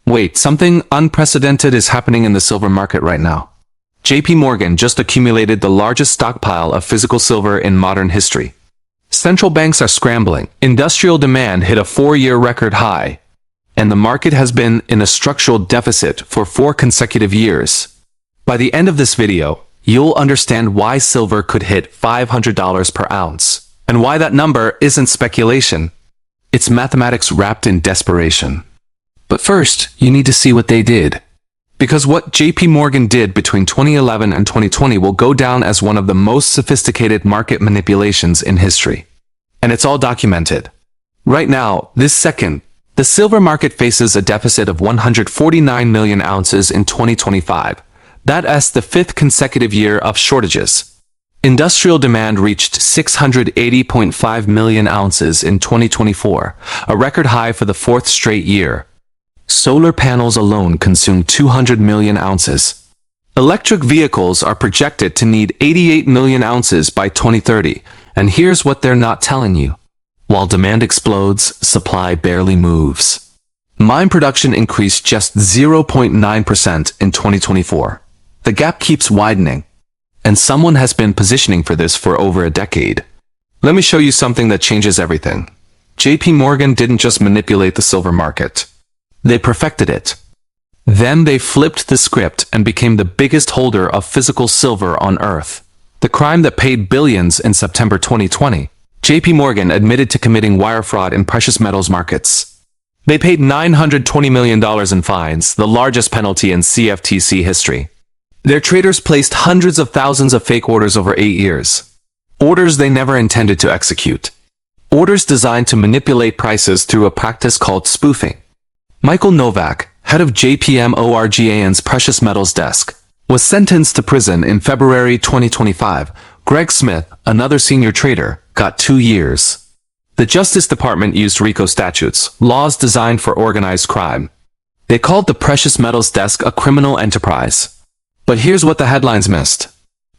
Wait, something unprecedented is happening in the silver market right now. JPMorgan just accumulated the largest stockpile of physical silver in modern history. Central banks are scrambling, industrial demand hit a 4-year record high, and the market has been in a structural deficit for 4 consecutive years. By the end of this video, you'll understand why silver could hit $500 per ounce, and why that number isn't speculation. It's mathematics wrapped in desperation. But first, you need to see what they did. Because what JPMorgan did between 2011 and 2020 will go down as one of the most sophisticated market manipulations in history. And it's all documented. Right now, this second, the silver market faces a deficit of 149 million ounces in 2025. That's the 5th consecutive year of shortages. Industrial demand reached 680.5 million ounces in 2024, a record high for the 4th straight year. Solar panels alone consume 200 million ounces. Electric vehicles are projected to need 88 million ounces by 2030, and here's what they're not telling you. While demand explodes, supply barely moves. Mine production increased just 0.9% in 2024. The gap keeps widening, and someone has been positioning for this for over a decade. Let me show you something that changes everything. JPMorgan didn't just manipulate the silver market. They perfected it. Then they flipped the script and became the biggest holder of physical silver on Earth. The crime that paid billions in September 2020. JPMorgan admitted to committing wire fraud in precious metals markets. They paid $920 million in fines, the largest penalty in CFTC history. Their traders placed hundreds of thousands of fake orders over 8 years. Orders they never intended to execute. Orders designed to manipulate prices through a practice called spoofing. Michael Novak, head of JPMorgan's precious metals desk, was sentenced to prison in February 2025. Greg Smith, another senior trader, got 2 years. The Justice Department used RICO statutes, laws designed for organized crime. They called the precious metals desk a criminal enterprise. But here's what the headlines missed.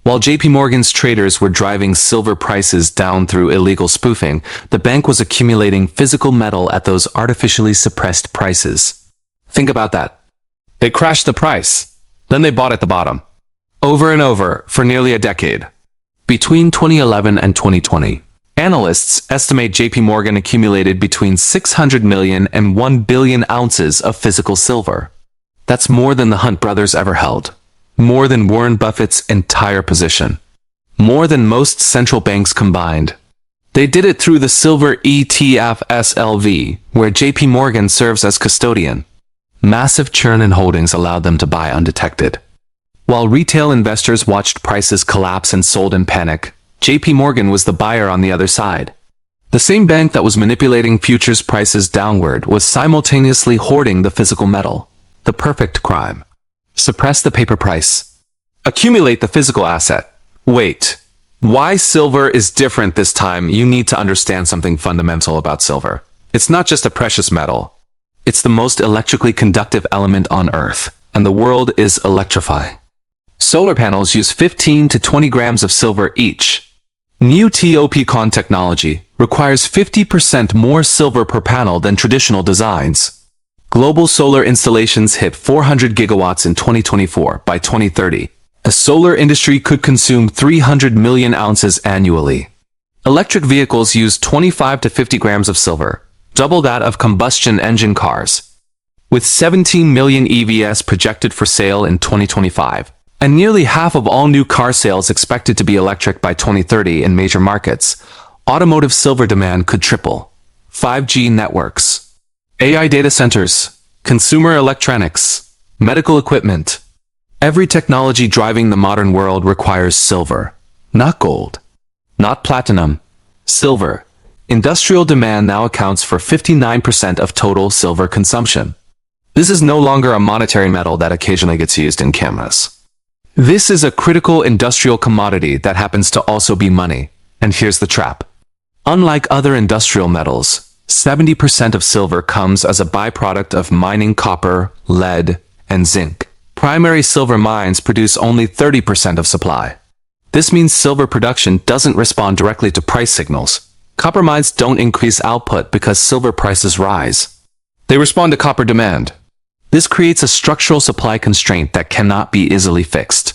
While JPMorgan's traders were driving silver prices down through illegal spoofing, the bank was accumulating physical metal at those artificially suppressed prices. Think about that. They crashed the price. Then they bought at the bottom. Over and over for nearly a decade. Between 2011 and 2020, analysts estimate JPMorgan accumulated between 600 million and 1 billion ounces of physical silver. That's more than the Hunt brothers ever held. More than Warren Buffett's entire position. More than most central banks combined. They did it through the silver ETF SLV, where JPMorgan serves as custodian. Massive churn in holdings allowed them to buy undetected. While retail investors watched prices collapse and sold in panic, JPMorgan was the buyer on the other side. The same bank that was manipulating futures prices downward was simultaneously hoarding the physical metal. The perfect crime. Suppress the paper price. Accumulate the physical asset. Wait. Why silver is different this time? You need to understand something fundamental about silver. It's not just a precious metal. It's the most electrically conductive element on Earth, and the world is electrifying. Solar panels use 15 to 20 grams of silver each. New TOPCon technology requires 50% more silver per panel than traditional designs. Global solar installations hit 400 gigawatts in 2024. By 2030, the solar industry could consume 300 million ounces annually. Electric vehicles use 25 to 50 grams of silver, double that of combustion engine cars. With 17 million EVs projected for sale in 2025, and nearly half of all new car sales expected to be electric by 2030 in major markets, automotive silver demand could triple. 5G networks, AI data centers, consumer electronics, medical equipment. Every technology driving the modern world requires silver, not gold, not platinum, silver. Industrial demand now accounts for 59% of total silver consumption. This is no longer a monetary metal that occasionally gets used in cameras. This is a critical industrial commodity that happens to also be money. And here's the trap. Unlike other industrial metals, 70% of silver comes as a byproduct of mining copper, lead, and zinc. Primary silver mines produce only 30% of supply. This means silver production doesn't respond directly to price signals. Copper mines don't increase output because silver prices rise. They respond to copper demand. This creates a structural supply constraint that cannot be easily fixed.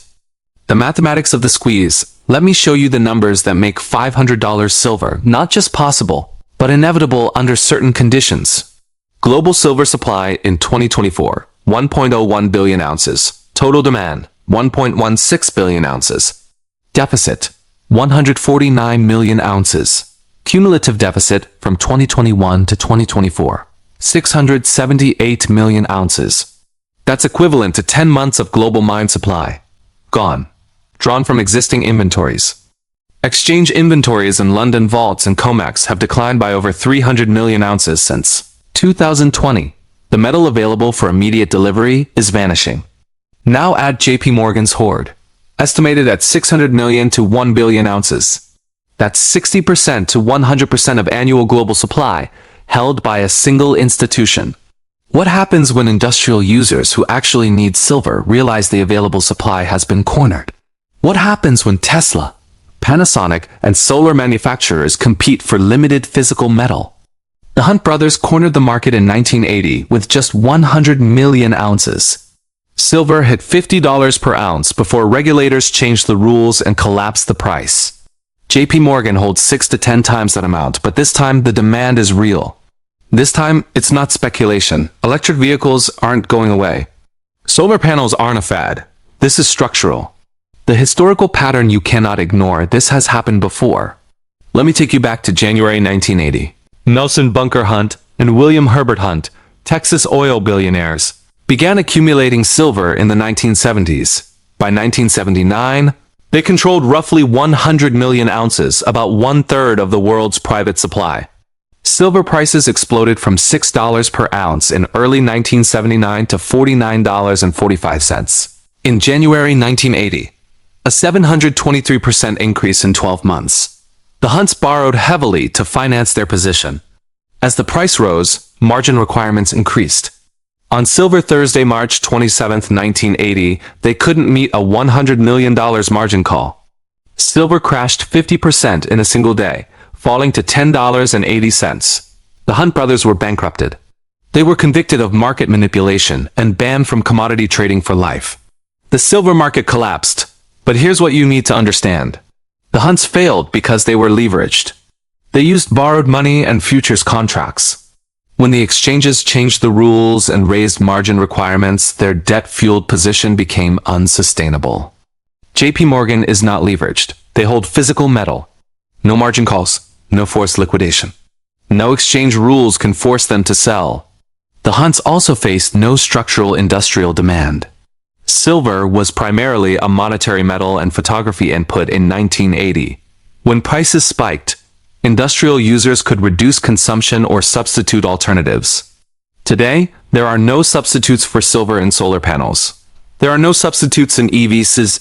The mathematics of the squeeze. Let me show you the numbers that make $500 silver not just possible, but inevitable under certain conditions. Global silver supply in 2024, 1.01 billion ounces. Total demand, 1.16 billion ounces. Deficit, 149 million ounces. Cumulative deficit from 2021 to 2024, 678 million ounces. That's equivalent to 10 months of global mine supply. Gone. Drawn from existing inventories. Exchange inventories in London vaults and COMEX have declined by over 300 million ounces since 2020. The metal available for immediate delivery is vanishing. Now add JPMorgan's Hoard, estimated at 600 million to 1 billion ounces. That's 60% to 100% of annual global supply, held by a single institution. What happens when industrial users who actually need silver realize the available supply has been cornered? What happens when Tesla, Panasonic, and solar manufacturers compete for limited physical metal? The Hunt brothers cornered the market in 1980 with just 100 million ounces. Silver hit $50 per ounce before regulators changed the rules and collapsed the price. JPMorgan holds 6 to 10 times that amount, but this time the demand is real. This time, it's not speculation. Electric vehicles aren't going away. Solar panels aren't a fad. This is structural. The historical pattern you cannot ignore. This has happened before. Let me take you back to January 1980. Nelson Bunker Hunt and William Herbert Hunt, Texas oil billionaires, began accumulating silver in the 1970s. By 1979, they controlled roughly 100 million ounces, about 1/3 of the world's private supply. Silver prices exploded from $6 per ounce in early 1979 to $49.45 in January 1980. A 723% increase in 12 months. The Hunts borrowed heavily to finance their position. As the price rose, margin requirements increased. On Silver Thursday, March 27, 1980, they couldn't meet a $100 million margin call. Silver crashed 50% in a single day, falling to $10.80. The Hunt brothers were bankrupted. They were convicted of market manipulation and banned from commodity trading for life. The silver market collapsed. But here's what you need to understand. The Hunts failed because they were leveraged. They used borrowed money and futures contracts. When the exchanges changed the rules and raised margin requirements, their debt-fueled position became unsustainable. JPMorgan is not leveraged. They hold physical metal. No margin calls, no forced liquidation. No exchange rules can force them to sell. The Hunts also faced no structural industrial demand. Silver was primarily a monetary metal and photography input in 1980. When prices spiked, industrial users could reduce consumption or substitute alternatives. Today, there are no substitutes for silver in solar panels. There are no substitutes in EVs.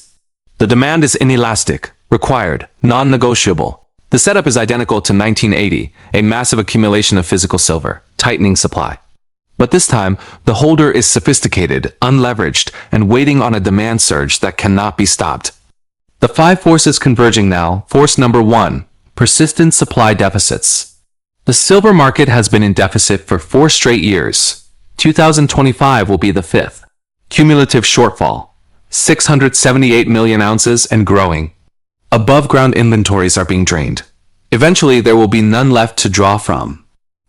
The demand is inelastic, required, non-negotiable. The setup is identical to 1980, a massive accumulation of physical silver, tightening supply. But this time, the holder is sophisticated, unleveraged, and waiting on a demand surge that cannot be stopped. The 5 forces converging now. Force number 1, persistent supply deficits. The silver market has been in deficit for 4 straight years. 2025 will be the 5th. Cumulative shortfall, 678 million ounces and growing. Above-ground inventories are being drained. Eventually, there will be none left to draw from.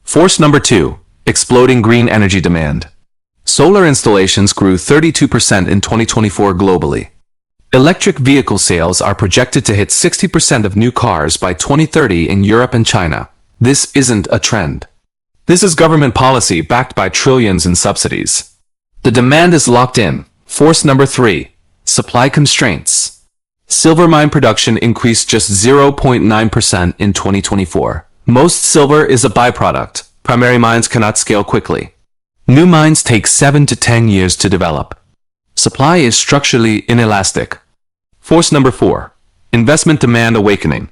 Force number 2, exploding green energy demand. Solar installations grew 32% in 2024 globally. Electric vehicle sales are projected to hit 60% of new cars by 2030 in Europe and China. This isn't a trend. This is government policy backed by trillions in subsidies. The demand is locked in. Force number 3, supply constraints. Silver mine production increased just 0.9% in 2024. Most silver is a byproduct. Primary mines cannot scale quickly. New mines take 7 to 10 years to develop. Supply is structurally inelastic. Force number 4, investment demand awakening.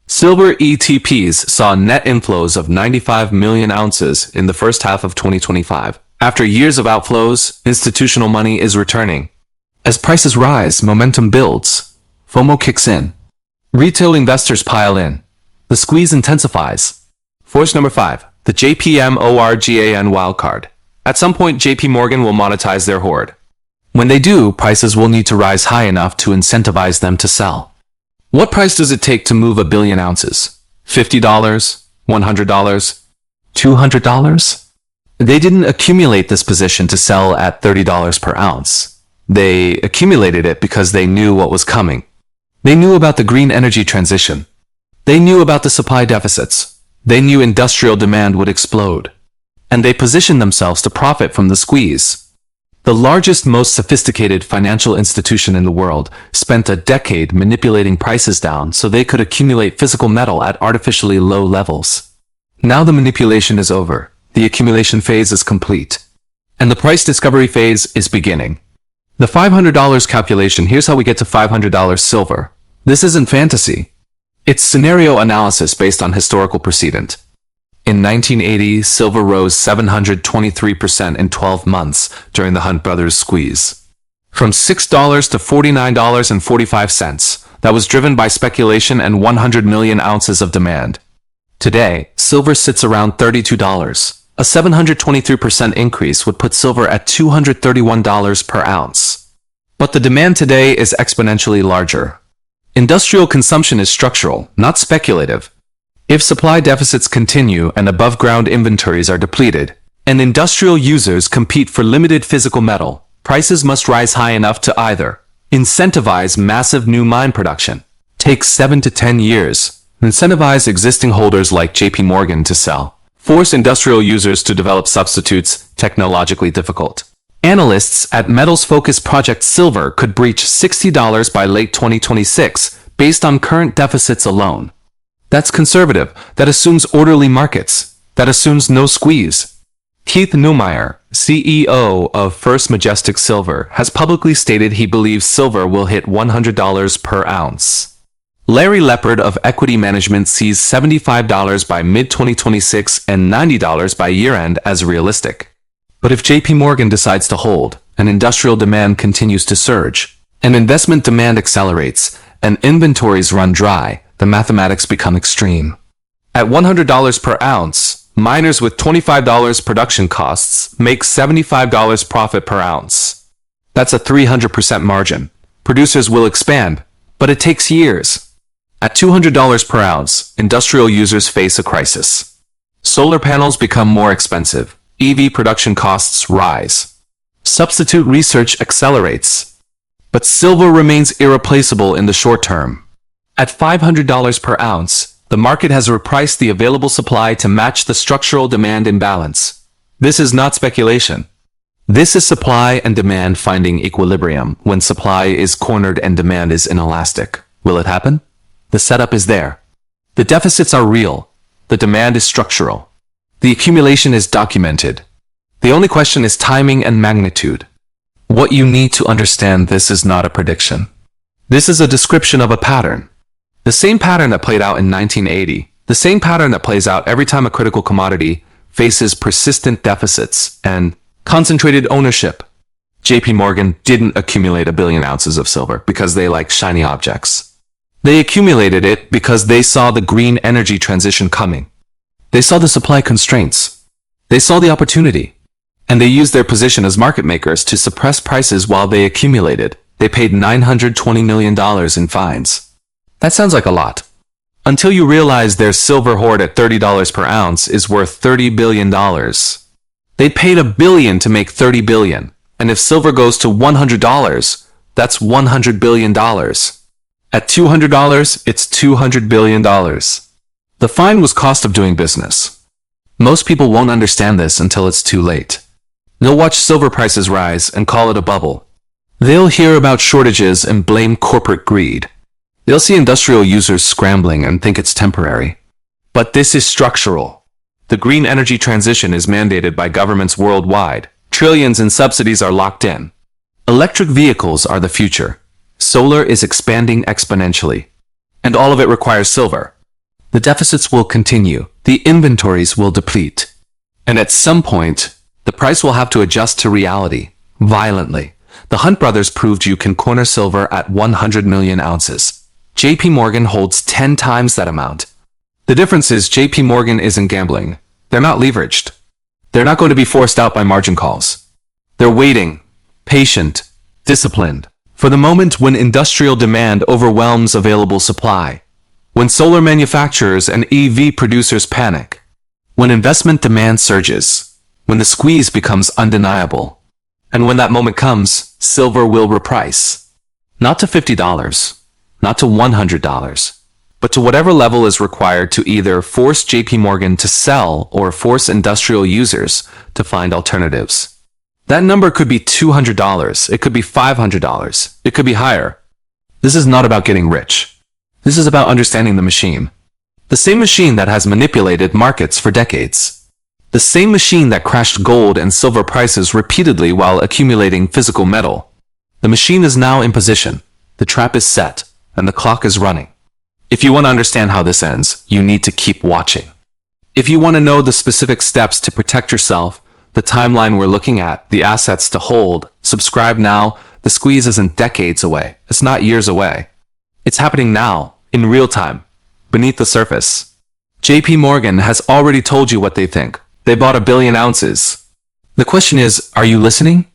Silver ETPs saw net inflows of 95 million ounces in the first half of 2025. After years of outflows, institutional money is returning. As prices rise, momentum builds. FOMO kicks in. Retail investors pile in. The squeeze intensifies. Force number 5, the JPMorgan wildcard. At some point, JPMorgan will monetize their hoard. When they do, prices will need to rise high enough to incentivize them to sell. What price does it take to move a billion ounces? $50? $100? $200? They didn't accumulate this position to sell at $30 per ounce. They accumulated it because they knew what was coming. They knew about the green energy transition. They knew about the supply deficits. They knew industrial demand would explode. And they positioned themselves to profit from the squeeze. The largest, most sophisticated financial institution in the world spent a decade manipulating prices down so they could accumulate physical metal at artificially low levels. Now the manipulation is over. The accumulation phase is complete. And the price discovery phase is beginning. The $500 calculation, here's how we get to $500 silver. This isn't fantasy. It's scenario analysis based on historical precedent. In 1980, silver rose 723% in 12 months during the Hunt brothers squeeze. From $6 to $49.45, that was driven by speculation and 100 million ounces of demand. Today, silver sits around $32. A 723% increase would put silver at $231 per ounce. But the demand today is exponentially larger. Industrial consumption is structural, not speculative. If supply deficits continue and above-ground inventories are depleted, and industrial users compete for limited physical metal, prices must rise high enough to either incentivize massive new mine production, take 7 to 10 years, incentivize existing holders like JPMorgan to sell, force industrial users to develop substitutes technologically difficult. Analysts at metals-focused Project Silver could breach $60 by late 2026 based on current deficits alone. That's conservative. That assumes orderly markets. That assumes no squeeze. Keith Neumeyer, CEO of First Majestic Silver, has publicly stated he believes silver will hit $100 per ounce. Larry Leopard of Equity Management sees $75 by mid-2026 and $90 by year-end as realistic. But if JPMorgan decides to hold, and industrial demand continues to surge, and investment demand accelerates, and inventories run dry, the mathematics become extreme. At $100 per ounce, miners with $25 production costs make $75 profit per ounce. That's a 300% margin. Producers will expand, but it takes years. At $200 per ounce, industrial users face a crisis. Solar panels become more expensive. EV production costs rise. Substitute research accelerates. But silver remains irreplaceable in the short term. At $500 per ounce, the market has repriced the available supply to match the structural demand imbalance. This is not speculation. This is supply and demand finding equilibrium when supply is cornered and demand is inelastic. Will it happen? The setup is there. The deficits are real. The demand is structural. The accumulation is documented. The only question is timing and magnitude. What you need to understand, this is not a prediction. This is a description of a pattern. The same pattern that played out in 1980, the same pattern that plays out every time a critical commodity faces persistent deficits and concentrated ownership. JPMorgan didn't accumulate a billion ounces of silver because they like shiny objects. They accumulated it because they saw the green energy transition coming. They saw the supply constraints. They saw the opportunity. And they used their position as market makers to suppress prices while they accumulated. They paid $920 million in fines. That sounds like a lot. Until you realize their silver hoard at $30 per ounce is worth $30 billion. They paid $1 billion to make $30 billion. And if silver goes to $100, that's $100 billion. At $200, it's $200 billion. The fine was cost of doing business. Most people won't understand this until it's too late. They'll watch silver prices rise and call it a bubble. They'll hear about shortages and blame corporate greed. They'll see industrial users scrambling and think it's temporary. But this is structural. The green energy transition is mandated by governments worldwide. Trillions in subsidies are locked in. Electric vehicles are the future. Solar is expanding exponentially. And all of it requires silver. The deficits will continue. The inventories will deplete. And at some point, the price will have to adjust to reality, violently. The Hunt brothers proved you can corner silver at 100 million ounces. JPMorgan holds 10 times that amount. The difference is JPMorgan isn't gambling. They're not leveraged. They're not going to be forced out by margin calls. They're waiting, patient, disciplined, for the moment when industrial demand overwhelms available supply, when solar manufacturers and EV producers panic, when investment demand surges, when the squeeze becomes undeniable. And when that moment comes, silver will reprice. Not to $50, not to $100, but to whatever level is required to either force JPMorgan to sell or force industrial users to find alternatives. That number could be $200, it could be $500, it could be higher. This is not about getting rich. This is about understanding the machine. The same machine that has manipulated markets for decades. The same machine that crashed gold and silver prices repeatedly while accumulating physical metal. The machine is now in position, the trap is set, and the clock is running. If you want to understand how this ends, you need to keep watching. If you want to know the specific steps to protect yourself, the timeline we're looking at, the assets to hold, subscribe now. The squeeze isn't decades away. It's not years away. It's happening now, in real time, beneath the surface. JPMorgan has already told you what they think. They bought 1 billion ounces. The question is, are you listening?